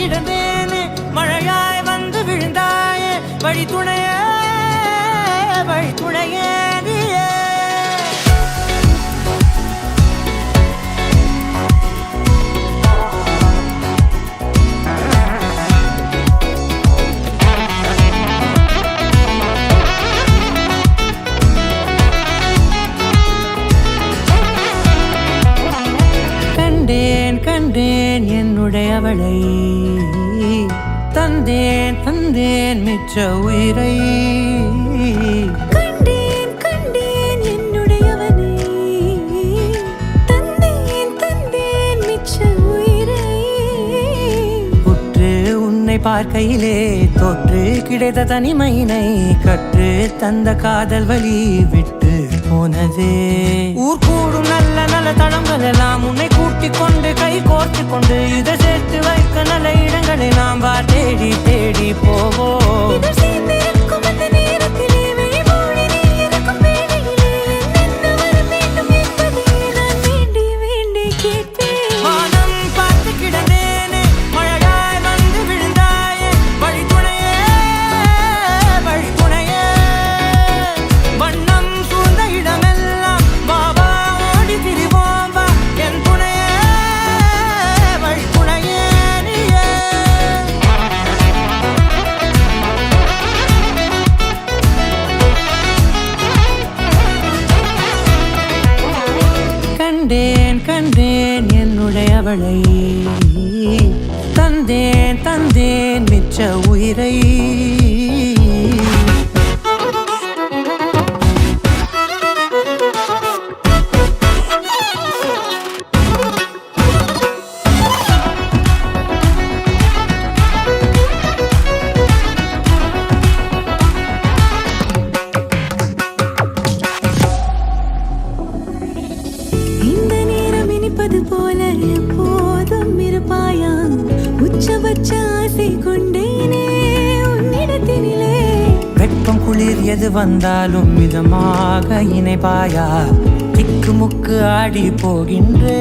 கிடந்தேனே மழையாய் வந்து விழுந்தாயே வழி துணையே நீயே கண்டேன் என்னுடையவளை தந்தேன் மிச்ச உயிரை கண்டேன் என்னுடையவனை தந்தேன் மிச்ச உயிரை உற்று உன்னை பார்க்கையிலே தோற்று கிடைத்த தனிமையினை கற்று தந்த காதல் வழி விட்டு போனதே ஊர் கூடும் நல்ல நல்ல தளங்கள் எல்லாம் உன்னை கூட்டிக் கொண்டு கை கோர்த்து கொண்டு இதை சேர்த்து வைக்க நல்ல இடங்களை நாம் தேடி போவோம் கண்டேன் என்னுடையவளை தந்தேன் மிச்ச உயிரை போல எப்போதும் இருப்பாயா உச்சபட்ச ஆசை கொண்டேனே உன்னிடத்தினிலே வெப்பம் குளிர் எது வந்தாலும் மிதமாக இணைப்பாயா திக்கு முக்கு ஆடி போகின்றே